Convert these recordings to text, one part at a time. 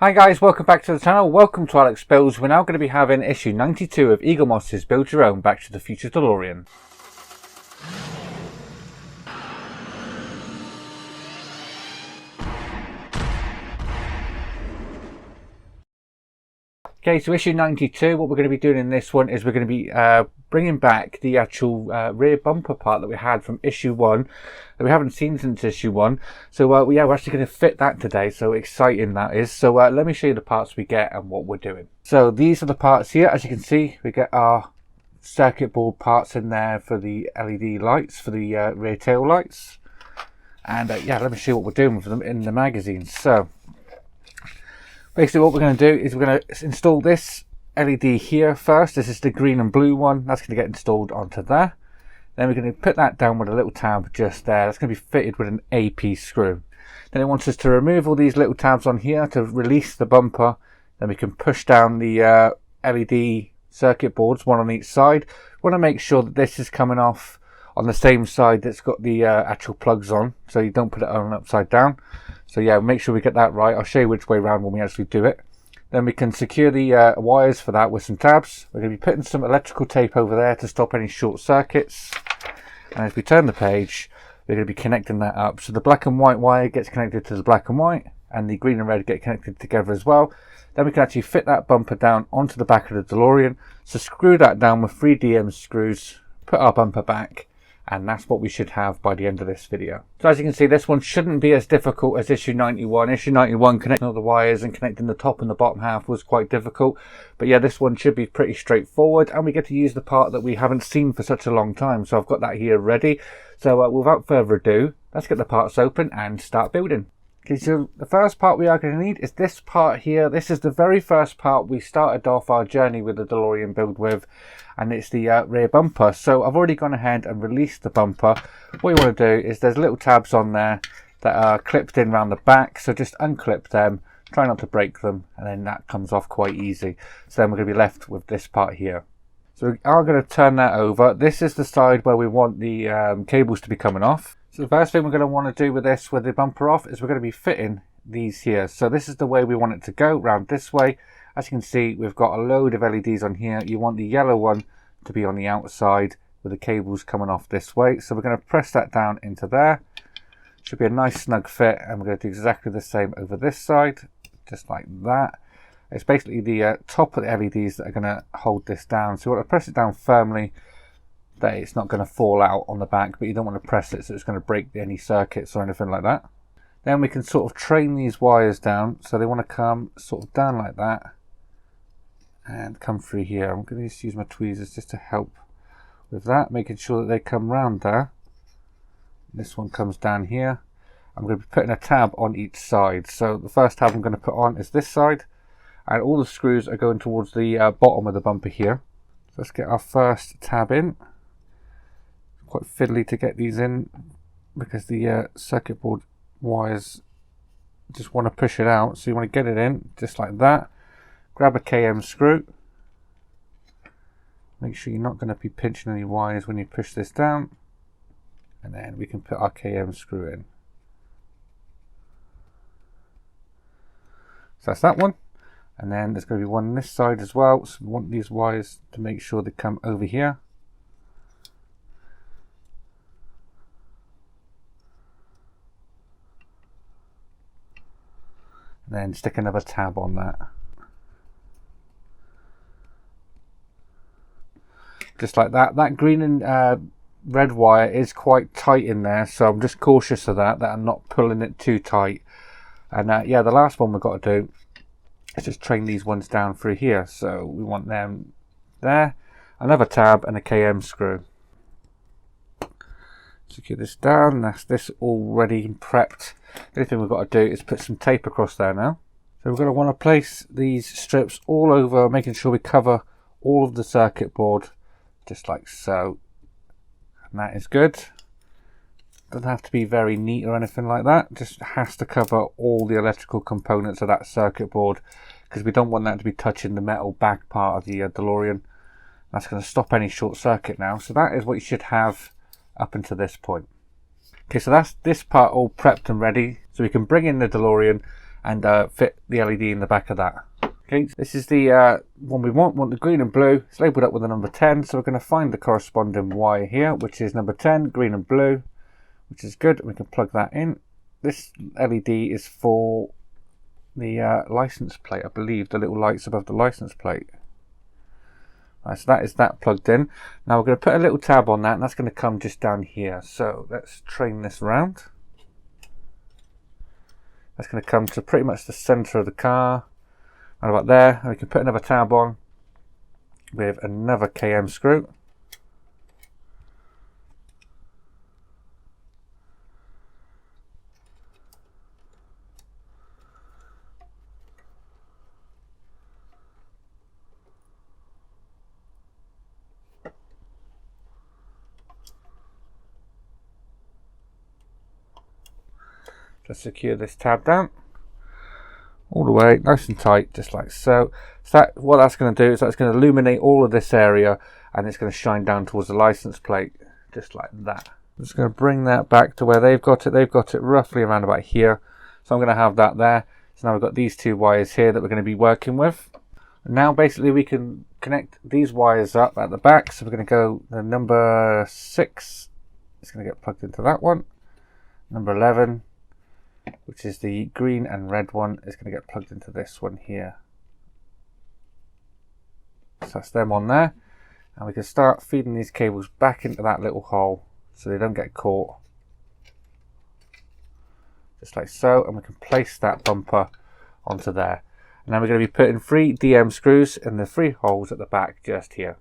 Hi guys, welcome back to the channel. Welcome to Alex Builds. We're now going to be having issue 92 of eaglemoss's Build Your Own Back to the Future Delorean. Okay, so issue 92, what we're going to be doing in this one is we're going to be bringing back the actual rear bumper part that we had from issue 1 that we haven't seen since issue 1. So yeah, we're actually going to fit that today, so exciting that is. So let me show you the parts we get and what we're doing. So these are the parts here. As you can see, we get our circuit board parts in there for the LED lights, for the rear tail lights. And yeah, let me show you what we're doing with them in the magazine. So basically what we're going to do is we're going to install this LED here first. This is the green and blue one. That's going to get installed onto there. Then we're going to put that down with a little tab just there. That's going to be fitted with an AP screw. Then it wants us to remove all these little tabs on here to release the bumper. Then we can push down the LED circuit boards, one on each side. We want to make sure that this is coming off on the same side that's got the actual plugs on, so you don't put it on upside down. So yeah, make sure we get that right. I'll show you which way around when we actually do it. Then we can secure the wires for that with some tabs. We're going to be putting some electrical tape over there to stop any short circuits. And as we turn the page, we're going to be connecting that up. So the black and white wire gets connected to the black and white, and the green and red get connected together as well. Then we can actually fit that bumper down onto the back of the DeLorean. So screw that down with 3 DM screws, put our bumper back, and that's what we should have by the end of this video. So as you can see, this one shouldn't be as difficult as issue 91. Issue 91, connecting all the wires and connecting the top and the bottom half was quite difficult. But yeah, this one should be pretty straightforward, and we get to use the part that we haven't seen for such a long time. So I've got that here ready. So without further ado, let's get the parts open and start building. Okay, so the first part we are going to need is this part here. This is the very first part we started off our journey with the DeLorean build with, and it's the rear bumper. So I've already gone ahead and released the bumper. What you want to do is there's little tabs on there that are clipped in around the back, so just unclip them, try not to break them, and then that comes off quite easy. So then we're going to be left with this part here. So we are going to turn that over. This is the side where we want the cables to be coming off. So the first thing we're going to want to do with this, with the bumper off, is we're going to be fitting these here. So this is the way we want it to go, round this way. As you can see, we've got a load of LEDs on here. You want the yellow one to be on the outside with the cables coming off this way. So we're going to press that down into there. Should be a nice snug fit, and we're going to do exactly the same over this side, just like that. It's basically the top of the LEDs that are going to hold this down. So you want to press it down firmly, that it's not going to fall out on the back, but you don't want to press it so it's going to break any circuits or anything like that. Then we can sort of train these wires down, so they want to come sort of down like that and come through here. I'm going to just use my tweezers just to help with that, making sure that they come round there. This one comes down here. I'm going to be putting a tab on each side. So the first tab I'm going to put on is this side, and all the screws are going towards the bottom of the bumper here. So let's get our first tab in. Quite fiddly to get these in because the circuit board wires just want to push it out, so you want to get it in just like that. Grab a KM screw, make sure you're not going to be pinching any wires when you push this down, and then we can put our KM screw in. So that's that one, and then there's going to be one on this side as well, so we want these wires to make sure they come over here. Then stick another tab on that. Just like that. That green and red wire is quite tight in there, so I'm just cautious of that I'm not pulling it too tight. And yeah, the last one we've got to do is just train these ones down through here. So we want them there. Another tab and a KM screw. Secure this down. That's this all ready and prepped. The only thing we've got to do is put some tape across there now. So we're going to want to place these strips all over, making sure we cover all of the circuit board, just like so. And that is good. Doesn't have to be very neat or anything like that. Just has to cover all the electrical components of that circuit board, because we don't want that to be touching the metal back part of the DeLorean. That's going to stop any short circuit now. So that is what you should have up until this point. Okay, so that's this part all prepped and ready, so we can bring in the DeLorean and fit the LED in the back of that. Okay, this is the one we want the green and blue. It's labelled up with the number 10, so we're going to find the corresponding wire here, which is number 10, green and blue, which is good. We can plug that in. This LED is for the license plate, I believe, the little lights above the license plate. Right, so that is that plugged in. Now we're going to put a little tab on that, and that's going to come just down here. So let's train this round. That's going to come to pretty much the centre of the car, right about there. And we can put another tab on with another KM screw. Just secure this tab down all the way, nice and tight, just like so. So what that's going to do is that's going to illuminate all of this area, and it's going to shine down towards the license plate, just like that. I'm just going to bring that back to where they've got it. They've got it roughly around about here, so I'm going to have that there. So now we've got these two wires here that we're going to be working with. And now basically we can connect these wires up at the back. So we're going to go the number 6. It's going to get plugged into that one. Number 11. Which is the green and red one, is going to get plugged into this one here. So that's them on there, and we can start feeding these cables back into that little hole so they don't get caught, just like so. And we can place that bumper onto there, and then we're going to be putting 3 DM screws in the 3 holes at the back just here.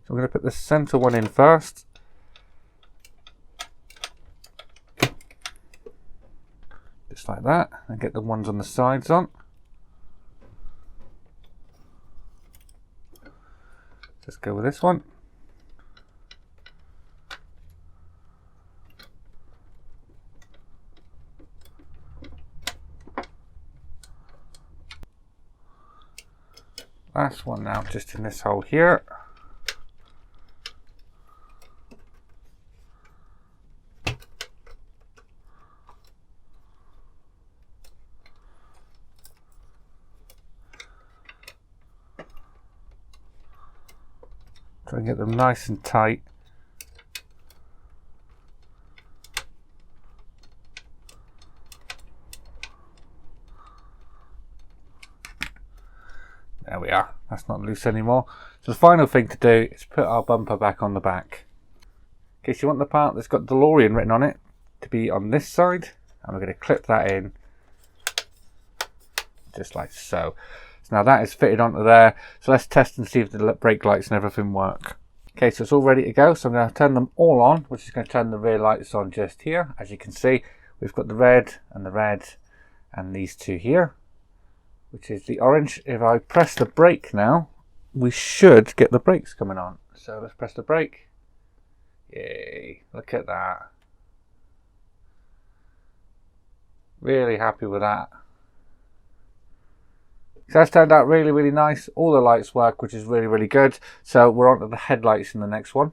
So we're going to put the center one in first. Just like that, and get the ones on the sides on. Just go with this one. Last one now, just in this hole here. Try and get them nice and tight. There we are. That's not loose anymore. So the final thing to do is put our bumper back on the back. In case you want the part that's got Delorean written on it to be on this side, and we're going to clip that in just like so. So now that is fitted onto there. So let's test and see if the brake lights and everything work. Okay, so it's all ready to go. So I'm going to turn them all on, which is going to turn the rear lights on just here. As you can see, we've got the red and these two here, which is the orange. If I press the brake now, we should get the brakes coming on. So let's press the brake. Yay, look at that. Really happy with that. So that's turned out really, really nice. All the lights work, which is really, really good. So we're on to the headlights in the next one.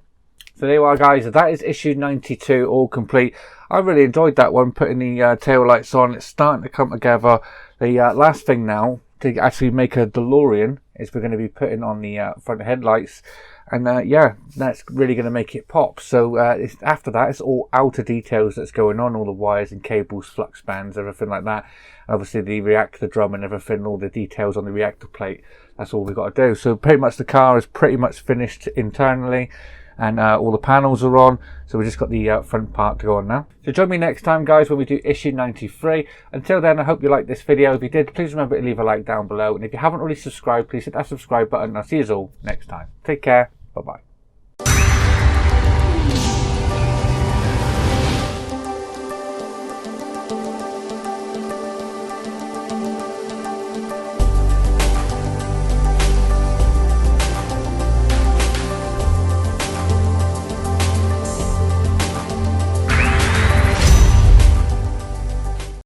So there you are, guys. That is issue 92, all complete. I really enjoyed that one, putting the tail lights on. It's starting to come together. The last thing now to actually make a DeLorean is we're going to be putting on the front headlights. And yeah, that's really going to make it pop. So after that, it's all outer details that's going on, all the wires and cables, flux bands, everything like that. And obviously the reactor drum and everything, all the details on the reactor plate. That's all we've got to do. So pretty much the car is pretty much finished internally, and all the panels are on. So we've just got the front part to go on now. So join me next time, guys, when we do issue 93. Until then, I hope you liked this video. If you did, please remember to leave a like down below. And if you haven't already subscribed, please hit that subscribe button. I'll see you all next time. Take care. Bye-bye.